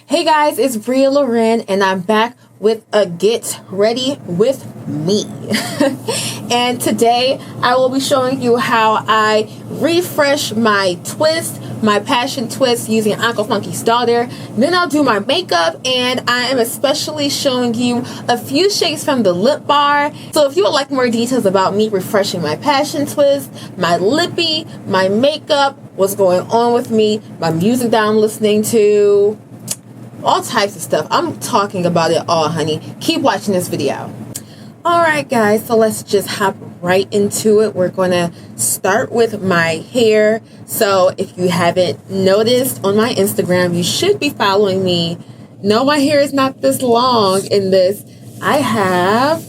Hey guys, it's Bria Loren and I'm back with a Get Ready With Me. And today I will be showing you how I refresh my twist, my passion twist using Uncle Funky's daughter. Then I'll do my makeup and I am especially showing you a few shades from the lip bar. So if you would like more details about me refreshing my passion twist, my lippy, my makeup, what's going on with me, my music that I'm listening to, all types of stuff. I'm talking about it all, honey. Keep watching this video. Alright guys, so let's just hop right into it. We're going to start with my hair. So if you haven't noticed on my Instagram, you should be following me. No, my hair is not this long in this. I have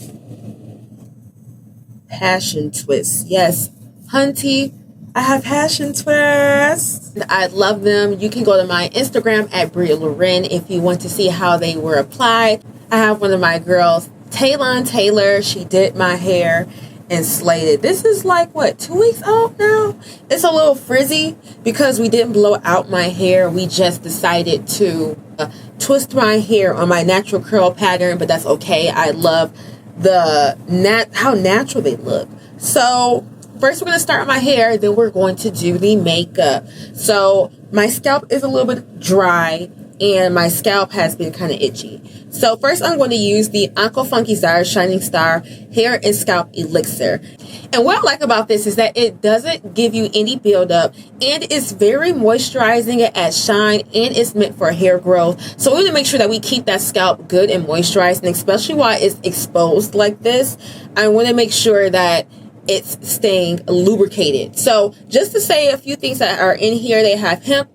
passion twists. Yes, hunty, I have passion twists. I love them. You can go to my Instagram at Bria Loren if you want to see how they were applied. I have one of my girls, Taylor. She did my hair and slayed it. This is like, what, 2 weeks old now? It's a little frizzy because we didn't blow out my hair. We just decided to twist my hair on my natural curl pattern, but that's okay. I love how natural they look. So first, we're going to start my hair, then we're going to do the makeup. So my scalp is a little bit dry, and my scalp has been kind of itchy. So first, I'm going to use the Uncle Funky's Daughter Shining Star Hair and Scalp Elixir. And what I like about this is that it doesn't give you any buildup, and it's very moisturizing. It adds shine, and it's meant for hair growth. So we want to make sure that we keep that scalp good and moisturized, and especially while it's exposed like this, I want to make sure that it's staying lubricated. So just to say a few things that are in here, they have hemp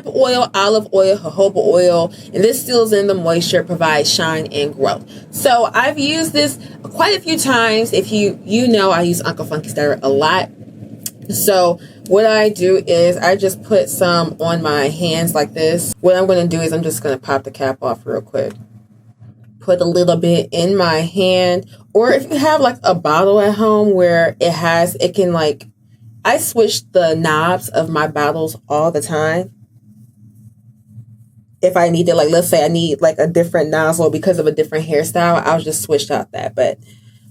oil, olive oil, jojoba oil, and this seals in the moisture, provides shine and growth. So I've used this quite a few times. If you know, I use Uncle Funky's Daughter a lot. So what I do is I just put some on my hands like this. What I'm going to do is I'm just going to pop the cap off real quick. Put a little bit in my hand, or if you have like a bottle at home where it can like, I switch the knobs of my bottles all the time. If I need to, like, let's say I need like a different nozzle because of a different hairstyle, I'll just switch out that, but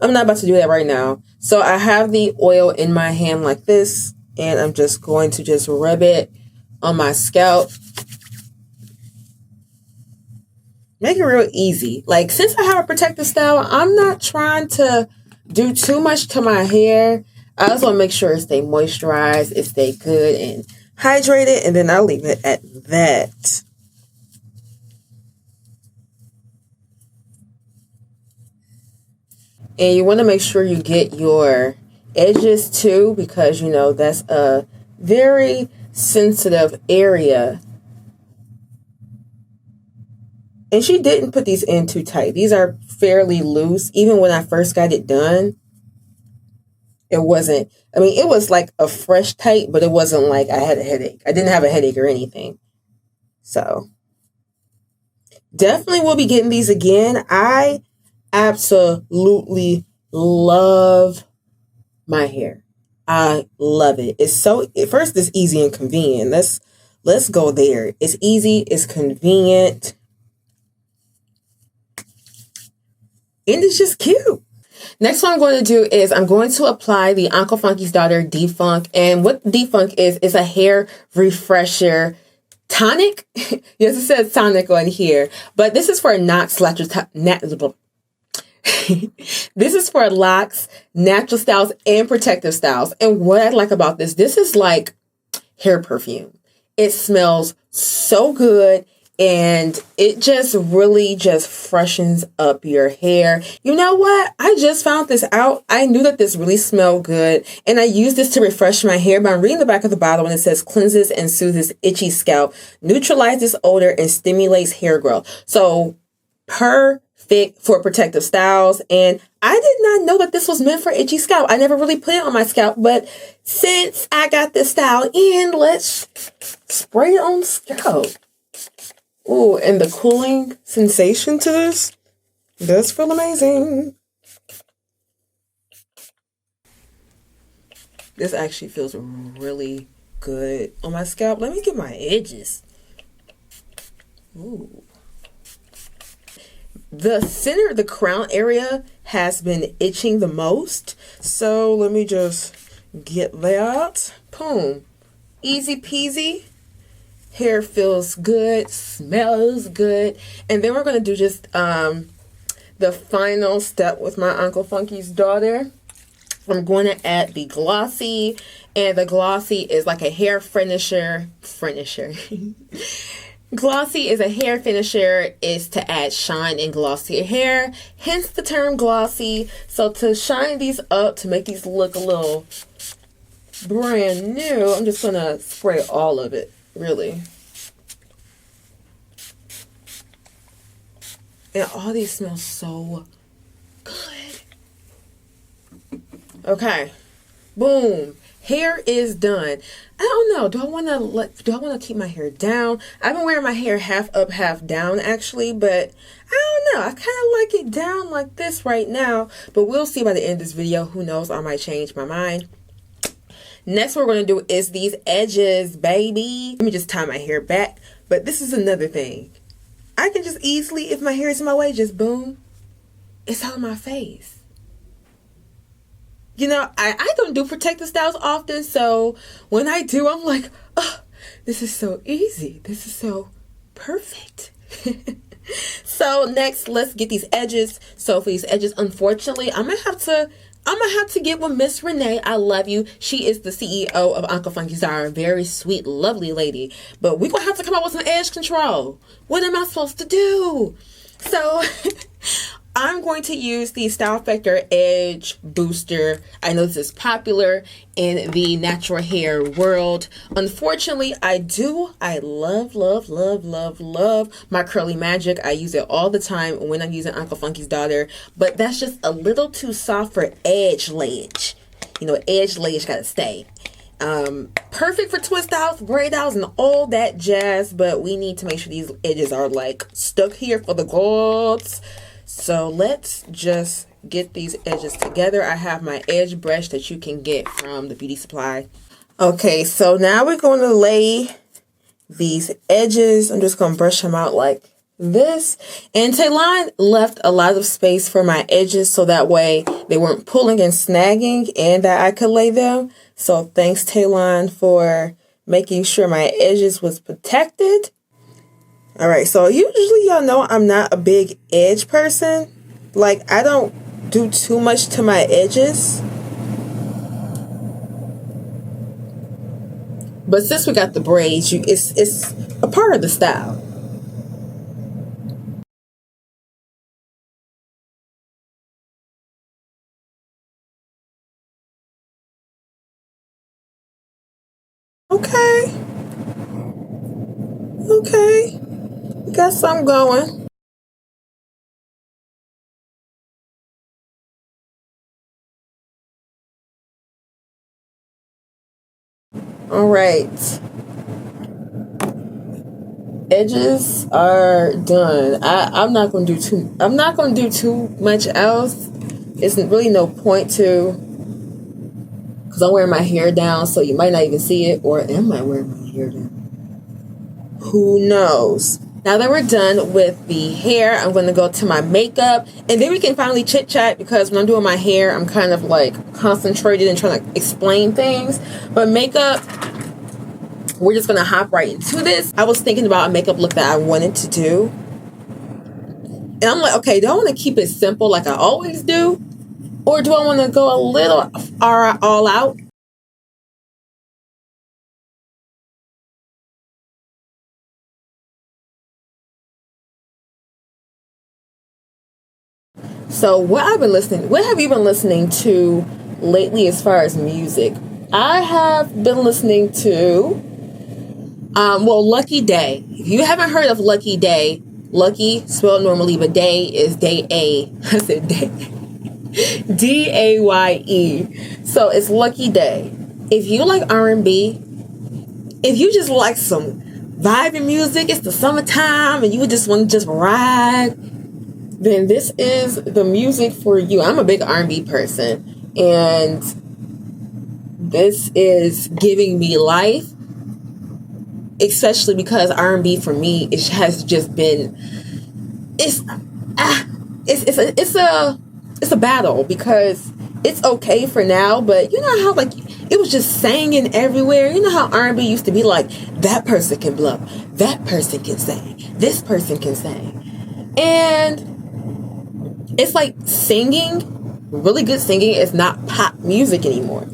I'm not about to do that right now. So I have the oil in my hand like this, and I'm just going to just rub it on my scalp. Make it real easy. Like, since I have a protective style, I'm not trying to do too much to my hair. I just want to make sure it stay moisturized, it stay good and hydrated, and then I'll leave it at that. And you want to make sure you get your edges too, because you know that's a very sensitive area. And she didn't put these in too tight. These are fairly loose. Even when I first got it done, it wasn't, I mean, it was like a fresh tight, but it wasn't like I had a headache. I didn't have a headache or anything. So definitely will be getting these again. I absolutely love my hair. I love it. It's so, first, it's easy and convenient. Let's go there. It's easy, it's convenient, and it's just cute. Next, what I'm going to do is I'm going to apply the Uncle Funky's Daughter Defunk. And what Defunk is a hair refresher tonic. Yes, it says tonic on here, but this is for this is for locks, natural styles, and protective styles. And what I like about this is like hair perfume. It smells so good, and it just really just freshens up your hair. You know what? I just found this out. I knew that this really smelled good, and I use this to refresh my hair. But I'm reading the back of the bottle, and it says cleanses and soothes itchy scalp, neutralizes odor, and stimulates hair growth. So perfect for protective styles. And I did not know that this was meant for itchy scalp. I never really put it on my scalp, but since I got this style in, let's spray it on the scalp. Ooh, and the cooling sensation to this does feel amazing. This actually feels really good on my scalp. Let me get my edges. Ooh. The center, the crown area has been itching the most. So let me just get that. Boom. Easy peasy. Hair feels good, smells good. And then we're going to do just the final step with my Uncle Funky's daughter. I'm going to add the Glossy. And the Glossy is like a hair finisher. Glossy is a hair finisher, is to add shine and glossy hair, hence the term glossy. So to shine these up, to make these look a little brand new, I'm just going to spray all of it, really. And all these smell so good. Okay. Boom. Hair is done. I don't know. Do I want to keep my hair down? I've been wearing my hair half up, half down actually, but I don't know. I kind of like it down like this right now, but we'll see by the end of this video. Who knows? I might change my mind. Next, what we're going to do is these edges, baby. Let me just tie my hair back. But this is another thing. I can just easily, if my hair is in my way, just boom. It's on my face. You know, I don't do protective styles often, so when I do, I'm like, oh, this is so easy. This is so perfect. So next, let's get these edges. So for these edges, unfortunately, I'm gonna have to get with Miss Renee. I love you. She is the CEO of Uncle Funky's daughter, very sweet, lovely lady. But we're gonna have to come up with some edge control. What am I supposed to do? So I'm going to use the Style Factor Edge Booster. I know this is popular in the natural hair world. Unfortunately, I love my Curly Magic. I use it all the time when I'm using Uncle Funky's daughter, but that's just a little too soft for edge layage. You know, edge layage gotta stay. Perfect for twist outs, braid outs, and all that jazz, but we need to make sure these edges are like stuck here for the gods. So let's just get these edges together. I have my edge brush that you can get from the beauty supply. Okay, so now we're going to lay these edges. I'm just going to brush them out like this. And Taylon left a lot of space for my edges so that way they weren't pulling and snagging and that I could lay them. So thanks, Taylon, for making sure my edges was protected. All right, so usually y'all know I'm not a big edge person. Like, I don't do too much to my edges. But since we got the braids, it's a part of the style. Okay. Okay. Got some going. All right. Edges are done. I'm not gonna do too much else. It's really no point to, because I'm wearing my hair down, so you might not even see it, or am I wearing my hair down? Who knows? Now that we're done with the hair, I'm going to go to my makeup, and then we can finally chit chat, because when I'm doing my hair, I'm kind of like concentrated and trying to explain things. But makeup, we're just going to hop right into this. I was thinking about a makeup look that I wanted to do, and I'm like, okay, do I want to keep it simple like I always do, or do I want to go a little all out? So what have you been listening to lately as far as music? I have been listening to, Lucky Day. If you haven't heard of Lucky Day, Lucky spelled normally, but Day is Day-A. I said Day. D-A-Y-E. So it's Lucky Day. If you like R&B, if you just like some vibing music, it's the summertime and you just want to just ride, then this is the music for you. I'm a big R&B person, and this is giving me life. especially because R&B for me, it has just been, it's a battle, because it's okay for now, but you know how like it was just singing everywhere. You know how R&B used to be like, that person can blow, that person can sing, this person can sing, and it's like singing, really good singing is not pop music anymore.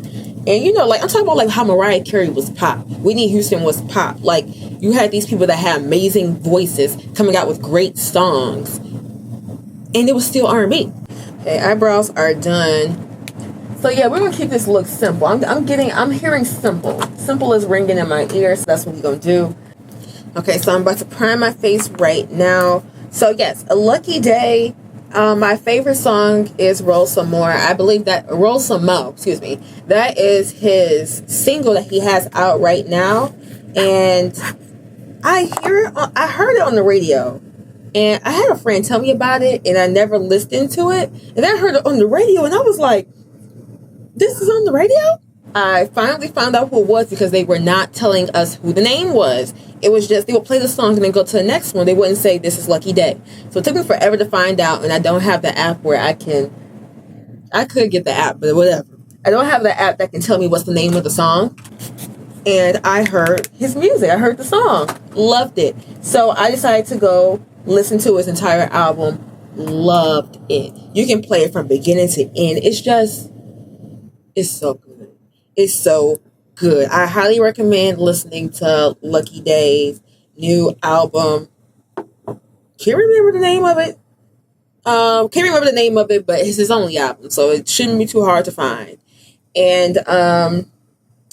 And you know, like I'm talking about like how Mariah Carey was pop, Whitney Houston was pop. Like you had these people that had amazing voices coming out with great songs, and it was still R&B. Okay, eyebrows are done. So yeah, we're gonna keep this look simple. I'm hearing simple. Simple is ringing in my ears, so that's what we're gonna do. Okay, so I'm about to prime my face right now. So yes, A Lucky Day. My favorite song is Roll Some More. I believe that Roll Some Mo, excuse me. That is his single that he has out right now. And I heard it on the radio. And I had a friend tell me about it, and I never listened to it. And then I heard it on the radio, and I was like, this is on the radio? I finally found out who it was, because they were not telling us who the name was. It was just, they would play the song and then go to the next one. They wouldn't say, this is Lucky Day. So it took me forever to find out, and I don't have the app where I could get the app, but whatever. I don't have the app that can tell me what's the name of the song. And I heard his music. I heard the song. Loved it. So I decided to go listen to his entire album. Loved it. You can play it from beginning to end. It's so good. It's so good. I highly recommend listening to Lucky Day's new album. Can't remember the name of it. But it's his only album, so it shouldn't be too hard to find. And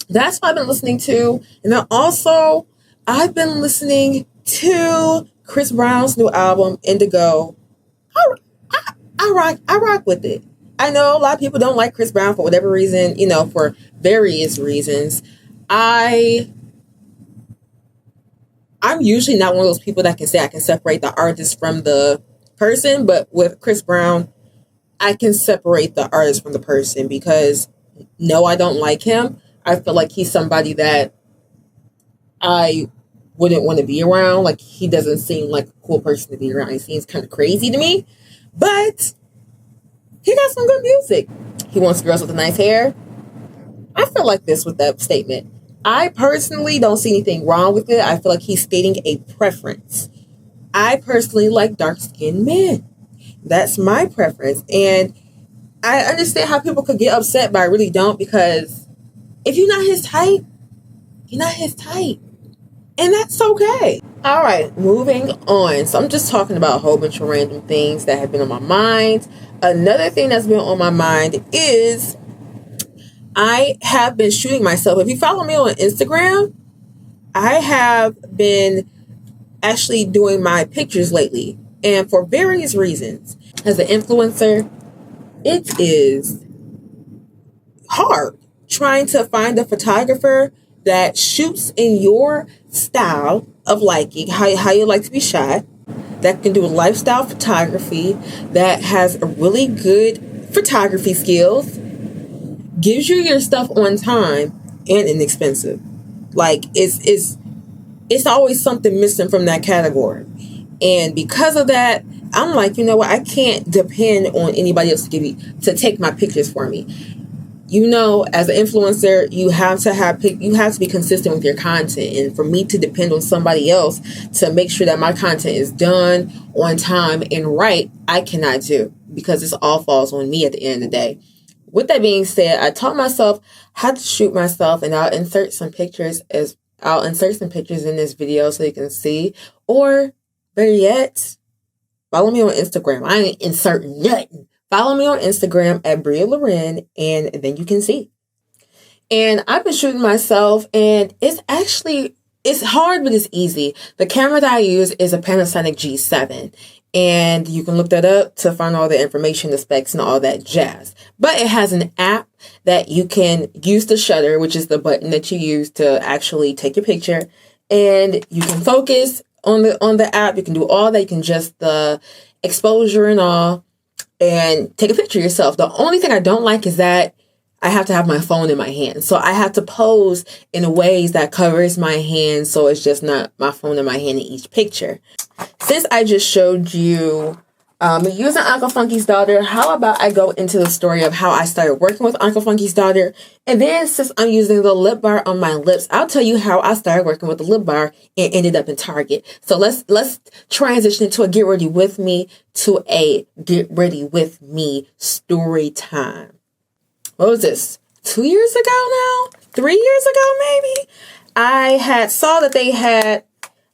that's what I've been listening to. And then also, I've been listening to Chris Brown's new album, Indigo. I rock with it. I know a lot of people don't like Chris Brown for whatever reason, you know, for various reasons. I'm usually not one of those people that can say I can separate the artist from the person, but with Chris Brown, I can separate the artist from the person, because no, I don't like him. I feel like he's somebody that I wouldn't want to be around. Like, he doesn't seem like a cool person to be around. He seems kind of crazy to me, but he got some good music. He wants girls with nice hair. I feel like this with that statement. I personally don't see anything wrong with it. I feel like he's stating a preference. I personally like dark-skinned men. That's my preference. And I understand how people could get upset, but I really don't, because if you're not his type, you're not his type. And that's okay. All right, moving on. So I'm just talking about a whole bunch of random things that have been on my mind. Another thing that's been on my mind is I have been shooting myself. If you follow me on Instagram, I have been actually doing my pictures lately. And for various reasons. As an influencer, it is hard trying to find a photographer that shoots in your style of liking, how you like to be shot, that can do lifestyle photography, that has really good photography skills, gives you your stuff on time, and inexpensive. Like, it's always something missing from that category. And because of that, I'm like, you know what? I can't depend on anybody else to take my pictures for me. You know, as an influencer, you have to be consistent with your content. And for me to depend on somebody else to make sure that my content is done on time and right, I cannot do, because this all falls on me at the end of the day. With that being said, I taught myself how to shoot myself, and I'll insert some pictures in this video so you can see. Or better yet, follow me on Instagram. I ain't inserting nothing. Follow me on Instagram at Bria Loren, and then you can see. And I've been shooting myself, and it's hard, but it's easy. The camera that I use is a Panasonic G7, and you can look that up to find all the information, the specs, and all that jazz. But it has an app that you can use the shutter, which is the button that you use to actually take your picture, and you can focus on the app. You can do all that. You can adjust the exposure and all, and take a picture of yourself. The only thing I don't like is that I have to have my phone in my hand. So I have to pose in ways that covers my hand, so it's just not my phone in my hand in each picture. Since I just showed you using Uncle Funky's daughter, how about I go into the story of how I started working with Uncle Funky's daughter? And then since I'm using the lip bar on my lips, I'll tell you how I started working with the lip bar and ended up in Target. So let's transition into a get ready with me to a get ready with me story time. What was this? 2 years ago now? 3 years ago maybe? I saw that they had,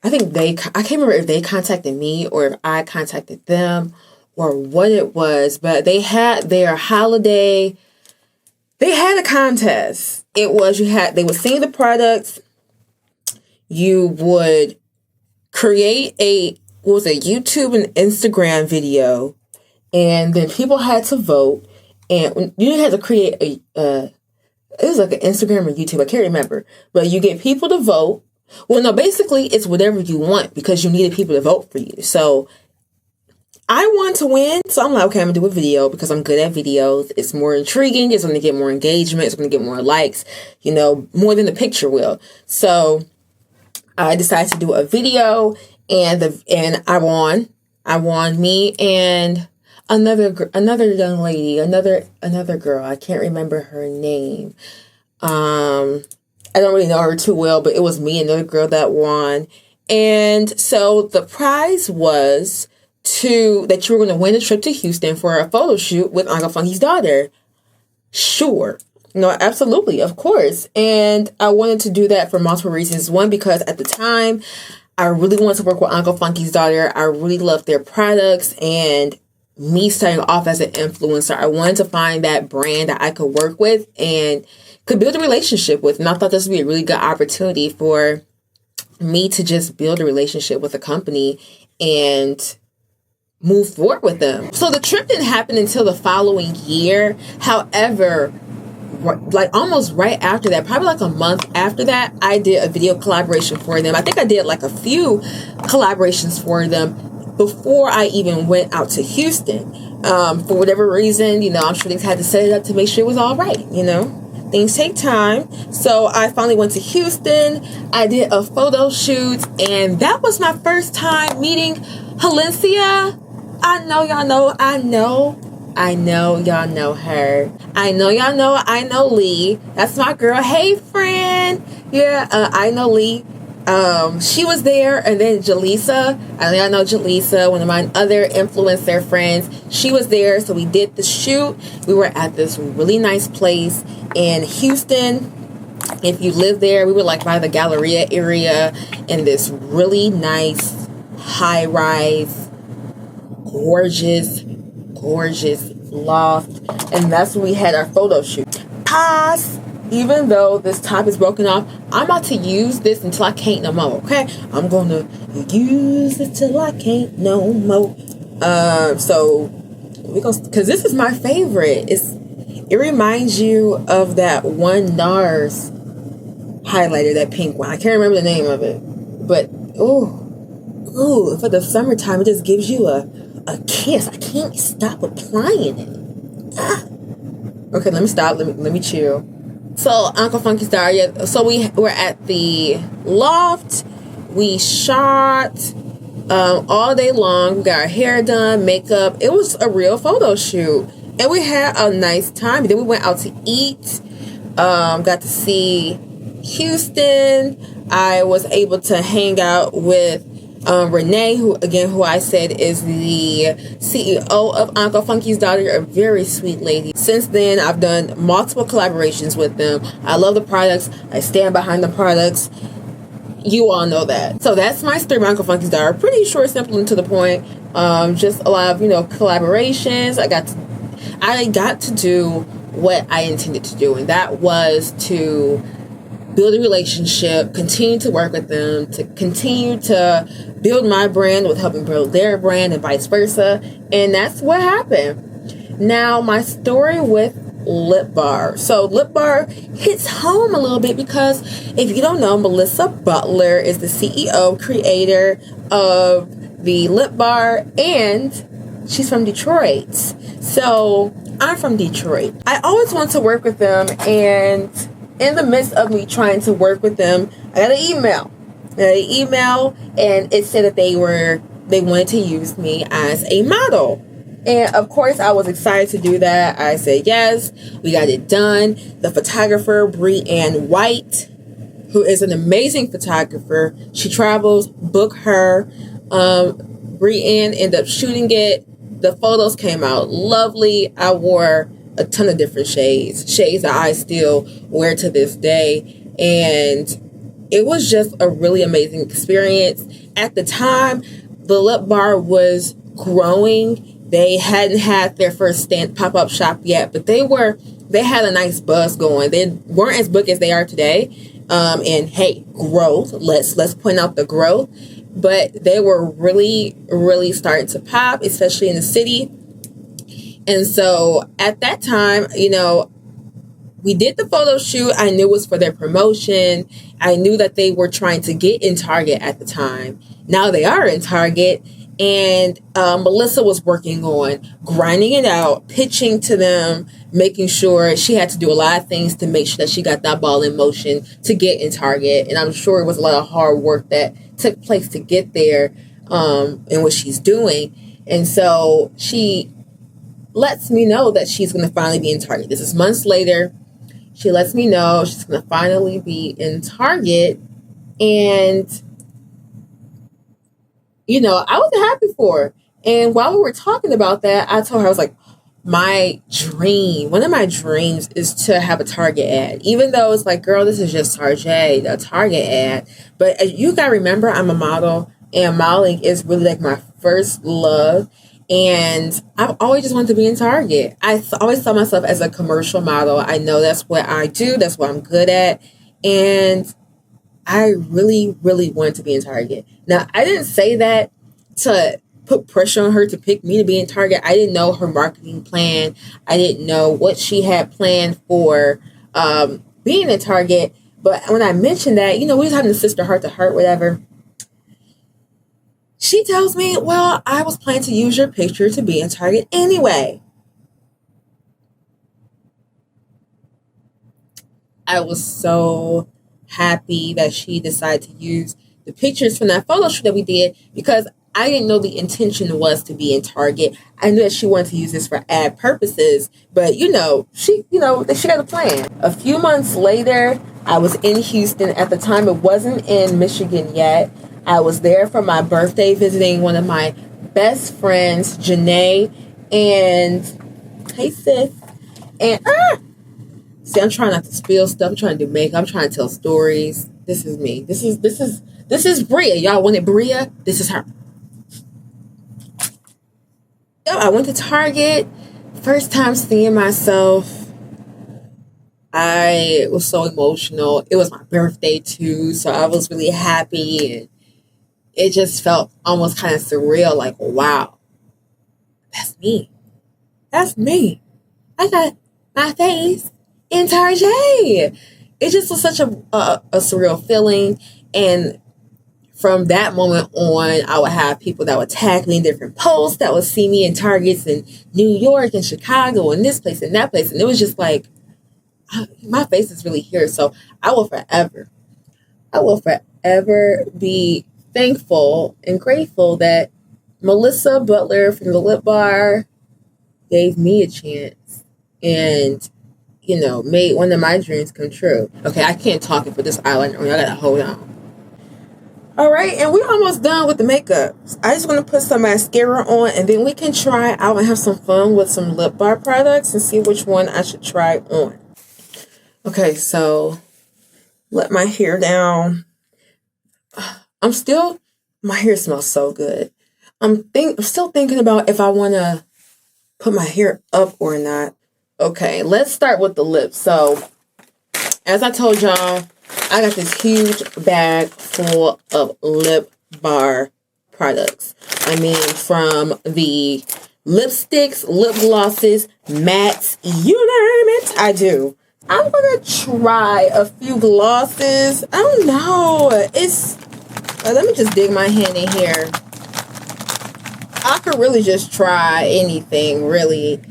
I can't remember if they contacted me or if I contacted them or what it was, but they had their holiday, they had a contest. It was, they would see the products, you would create a YouTube and Instagram video, and then people had to vote, and you had to create it was like an Instagram or YouTube, I can't remember, but you get people to vote. Well, no, basically it's whatever you want because you needed people to vote for you. So I want to win. So I'm like, okay, I'm going to do a video because I'm good at videos. It's more intriguing. It's going to get more engagement. It's going to get more likes, more than the picture will. So I decided to do a video and I won. Me and another young lady, another girl. I can't remember her name. I don't really know her too well, but it was me and another girl that won. And so the prize was that you were going to win a trip to Houston for a photo shoot with Uncle Funky's daughter. Sure. No, absolutely. Of course. And I wanted to do that for multiple reasons. One, because at the time, I really wanted to work with Uncle Funky's daughter. I really loved their products, and me starting off as an influencer, I wanted to find that brand that I could work with and could build a relationship with. And I thought this would be a really good opportunity for me to just build a relationship with a company and move forward with them. So the trip didn't happen until the following year. However, like almost right after that, probably like a month after that, I did a video collaboration for them. I think I did like a few collaborations for them before I even went out to Houston. For whatever reason, I'm sure they had to set it up to make sure it was all right, Things take time. So I finally went to Houston. I did a photo shoot, and that was my first time meeting Halencia. I know y'all know her. I know Lee. That's my girl. Hey, friend. Yeah, I know Lee. She was there, and then Jaleesa. I know Jaleesa, one of my other influencer friends. She was there, so we did the shoot. We were at this really nice place in Houston. If you live there, we were like by the Galleria area in this really nice high-rise, gorgeous loft, and that's when we had our photo shoot. Even though this top is broken off, I'm about to use this until I can't no more, okay? I'm gonna use it till I can't no more. So we gonna, because this is my favorite. It reminds you of that one NARS highlighter, that pink one. I can't remember the name of it, but ooh, for the summertime, it just gives you a kiss. I can't stop applying it. Okay, let me stop. Let me chill. So Uncle Funky's daughter. So we were at the loft. We shot all day long. We got our hair done, makeup. It was a real photo shoot, and we had a nice time. Then we went out to eat. Got to see Houston. I was able to hang out with Renee, who I said is the CEO of Uncle Funky's daughter, a very sweet lady. Since then, I've done multiple collaborations with them. I love the products. I stand behind the products. You all know that. So that's my story about Uncle Funky's daughter. Pretty short, simple, and to the point. Just a lot of, collaborations. I got to do what I intended to do, and that was to build a relationship, continue to work with them, to continue to build my brand with helping build their brand and vice versa. And that's what happened. Now, my story with Lip Bar. So Lip Bar hits home a little bit because if you don't know, Melissa Butler is the CEO, creator of the Lip Bar, and she's from Detroit. So I'm from Detroit. I always wanted to work with them, and in the midst of me trying to work with them, I got an email. And it said that they wanted to use me as a model. And of course, I was excited to do that. I said yes. We got it done. The photographer, Brianne White, who is an amazing photographer. She travels. Book her. Brianne ended up shooting it. The photos came out lovely. I wore a ton of different shades that I still wear to this day. And it was just a really amazing experience. At the time, the Lip Bar was growing. They hadn't had their first pop-up shop yet, but they had a nice buzz going. They weren't as big as they are today. And hey, growth. Let's point out the growth. But they were really, really starting to pop, especially in the city. And so at that time, we did the photo shoot. I knew it was for their promotion. I knew that they were trying to get in Target at the time. Now they are in Target. And Melissa was working on grinding it out, pitching to them, making sure she had to do a lot of things to make sure that she got that ball in motion to get in Target. And I'm sure it was a lot of hard work that took place to get there in what she's doing. And so she lets me know that she's going to finally be in Target. This is months later. She lets me know she's going to finally be in Target. And I wasn't happy for her. And while we were talking about that, I told her, I was like, one of my dreams is to have a Target ad. Even though it's like, girl, this is just Target, a Target ad. But you got to remember, I'm a model, and modeling is really like my first love. And I've always just wanted to be in Target. I always saw myself as a commercial model. I know that's what I do. That's what I'm good at. And I really, really wanted to be in Target. Now, I didn't say that to put pressure on her to pick me to be in Target. I didn't know her marketing plan. I didn't know what she had planned for being in Target. But when I mentioned that, we was having a sister heart-to-heart, whatever. She tells me, well, I was planning to use your picture to be in Target anyway. I was so happy that she decided to use the pictures from that photo shoot that we did, because I didn't know the intention was to be in Target. I knew that she wanted to use this for ad purposes, but she got a plan. A few months later, I was in Houston. At the time, it wasn't in Michigan yet. I was there for my birthday, visiting one of my best friends, Janae, and hey sis, and see, I'm trying not to spill stuff. I'm trying to do makeup. I'm trying to tell stories. This is me. This is Bria. Y'all wanted Bria? This is her. I went to Target. First time seeing myself. I was so emotional. It was my birthday too, so I was really happy, and it just felt almost kind of surreal. Like, wow, that's me. That's me. I got my face in Target. It just was such a surreal feeling. And from that moment on, I would have people that would tag me in different posts that would see me in Targets in New York and Chicago and this place and that place. And it was just like, my face is really here. So I will forever be thankful and grateful that Melissa Butler from the Lip Bar gave me a chance and made one of my dreams come true. Okay, I can't talk it for this eyeliner. I gotta hold on. All right, and we're almost done with the makeup. I just want to put some mascara on, and then we can try out and have some fun with some Lip Bar products and see which one I should try on. Okay, so let my hair down. My hair smells so good. I'm still thinking about if I want to put my hair up or not. Okay, let's start with the lips. So, as I told y'all, I got this huge bag full of Lip Bar products. I mean, from the lipsticks, lip glosses, mattes, you name it, I do. I'm going to try a few glosses. I don't know. Let me just dig my hand in here. I could really just try anything, really.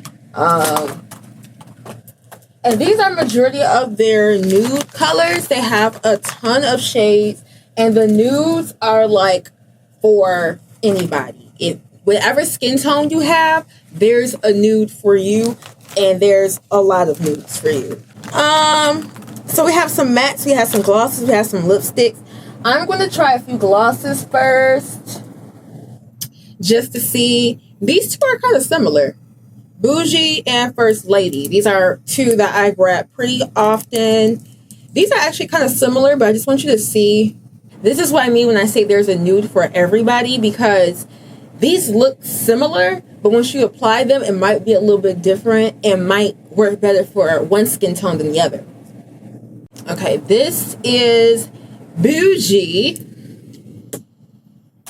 And these are majority of their nude colors. They have a ton of shades, and the nudes are like for anybody. Whatever skin tone you have, there's a nude for you, and there's a lot of nudes for you. So we have some mattes, we have some glosses, we have some lipsticks. I'm going to try a few glosses first, just to see. These two are kind of similar. Bougie and First Lady. These are two that I grab pretty often. These are actually kind of similar, but I just want you to see. This is what I mean when I say there's a nude for everybody, because these look similar, but once you apply them, it might be a little bit different and might work better for one skin tone than the other. Okay, this is Bougie.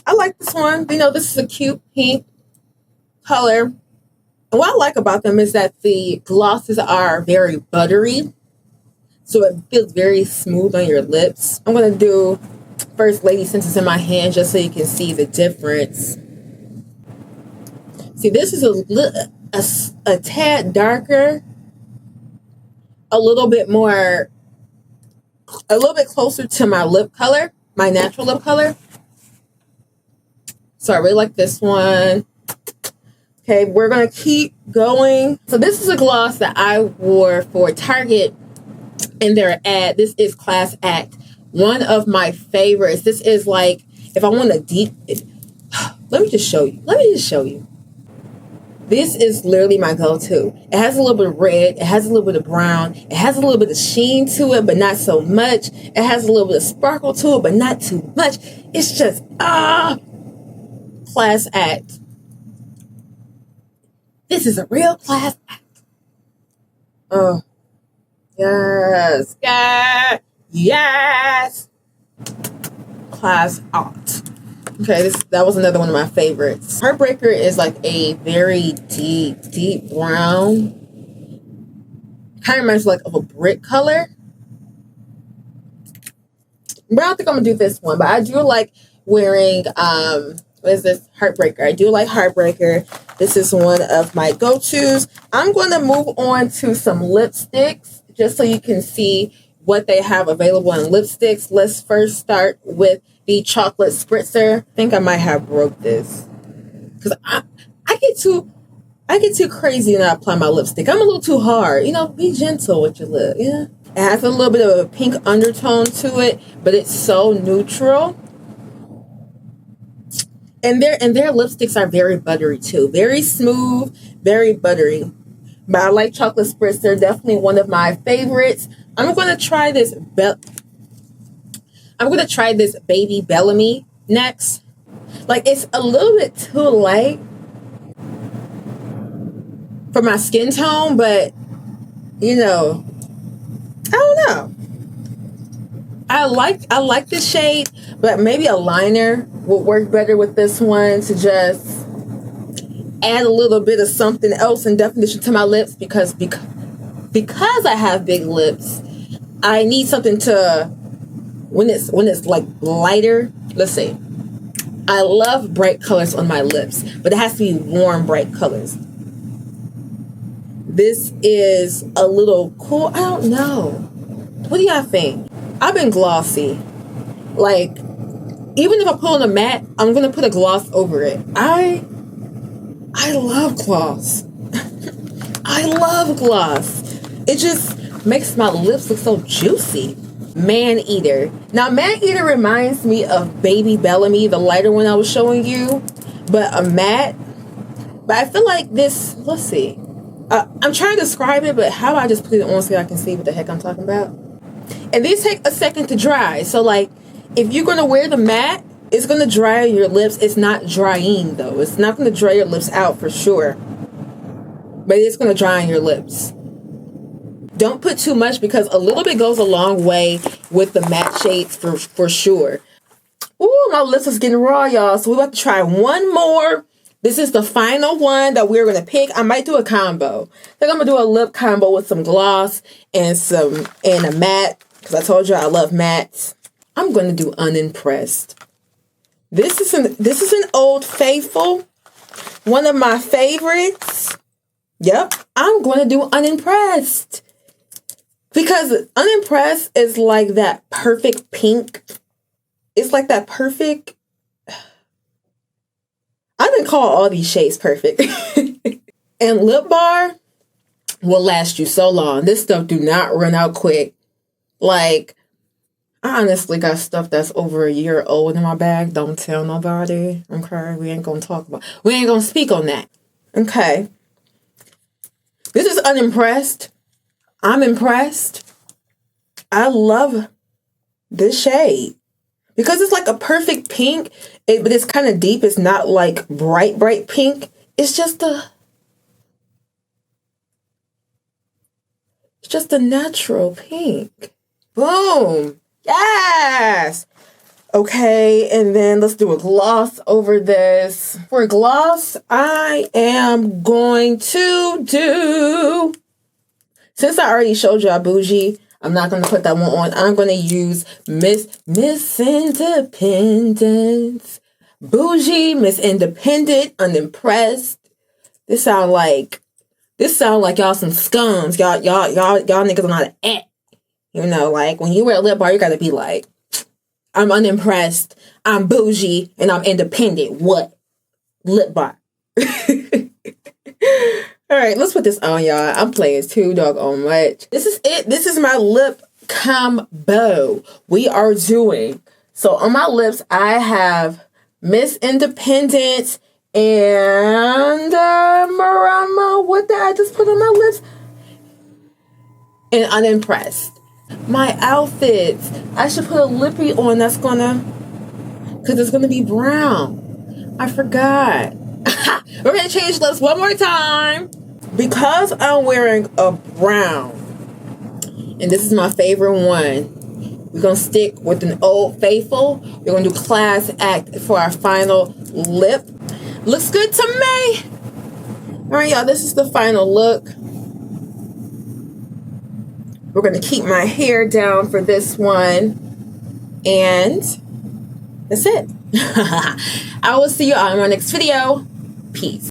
I like this one. You know, this is a cute pink color. And what I like about them is that the glosses are very buttery, so it feels very smooth on your lips. I'm going to do First Lady since it's in my hand, just so you can see the difference. See, this is a tad darker, a little bit closer to my lip color, my natural lip color. So I really like this one. Okay, we're going to keep going. So this is a gloss that I wore for Target in their ad. This is Class Act. One of my favorites. This is like, if I want a deep... Let me just show you. This is literally my go-to. It has a little bit of red. It has a little bit of brown. It has a little bit of sheen to it, but not so much. It has a little bit of sparkle to it, but not too much. It's just, Class Act. This is a real class act. Oh, yes, yes. Class act. Okay, that was another one of my favorites. Heartbreaker is like a very deep brown. Kind of reminds me like of a brick color. But I don't think I'm gonna do this one. But I do like wearing what is this? Heartbreaker. I do like Heartbreaker. This is one of my go-tos. I'm going to move on to some lipsticks just so you can see what they have available in lipsticks. Let's first start with the chocolate spritzer. I think I might have broke this because I get too crazy when I apply my lipstick. I'm a little too hard. You know, be gentle with your lip. Yeah. It has a little bit of a pink undertone to it, but it's so neutral. And their lipsticks are very buttery too. Very smooth, very buttery. But I like chocolate spritzer. Definitely one of my favorites. I'm going to try this Baby Bellamy next. Like, it's a little bit too light for my skin tone, but you know, I don't know. I like the shade, but maybe a liner would work better with this one to just add a little bit of something else in definition to my lips, because I have big lips, I need something to when it's like lighter. Let's see. I love bright colors on my lips, but it has to be warm, bright colors. This is a little cool. I don't know. What do y'all think? I've been glossy. Like, even if I put on a matte, I'm going to put a gloss over it. I love gloss. I love gloss. It just makes my lips look so juicy. Man Eater. Now, Man Eater reminds me of Baby Bellamy, the lighter one I was showing you, but a matte. But I feel like this, let's see. I'm trying to describe it, but how about I just put it on so I can see what the heck I'm talking about? And these take a second to dry. So, like, if you're going to wear the matte, it's going to dry on your lips. It's not drying, though. It's not going to dry your lips out for sure. But it's going to dry on your lips. Don't put too much, because a little bit goes a long way with the matte shades for sure. Ooh, my lips is getting raw, y'all. So we're about to try one more. This is the final one that we're going to pick. I might do a combo. I think I'm going to do a lip combo with some gloss and a matte, because I told you I love mattes. I'm going to do Unimpressed. This is an Old Faithful. One of my favorites. Yep, I'm going to do Unimpressed. Because Unimpressed is like that perfect pink. It's like that perfect... I didn't call all these shades perfect. And Lip Bar will last you so long. This stuff do not run out quick. Like, I honestly got stuff that's over a year old in my bag. Don't tell nobody. Okay, we ain't going to speak on that. Okay. This is Unimpressed. I'm impressed. I love this shade because it's like a perfect pink, but it's kind of deep. It's not like bright pink. It's just a natural pink. Boom. Yes. Okay, and then let's do a gloss over this. For gloss, I am going to do, since I already showed y'all Bougie, I'm not going to put that one on. I'm going to use Miss Independence. Bougie, Miss Independent, Unimpressed. This sound like y'all some scums. Y'all niggas don't know how to act. You know, like when you wear a lip bar, you got to be like, I'm unimpressed, I'm bougie, and I'm independent. What? Lip bar. All right, let's put this on, y'all. I'm playing too doggone much. This is it. This is my lip combo we are doing. So on my lips, I have Miss Independent and Marama. What did I just put on my lips? And Unimpressed. My outfits. I should put a lippy on that's because it's gonna be brown. I forgot. We're gonna change lips one more time. Because I'm wearing a brown, and this is my favorite one, we're gonna stick with an Old Faithful. We're gonna do Class Act for our final lip. Looks good to me. All right, y'all, this is the final look. We're going to keep my hair down for this one. And that's it. I will see you on my next video. Peace.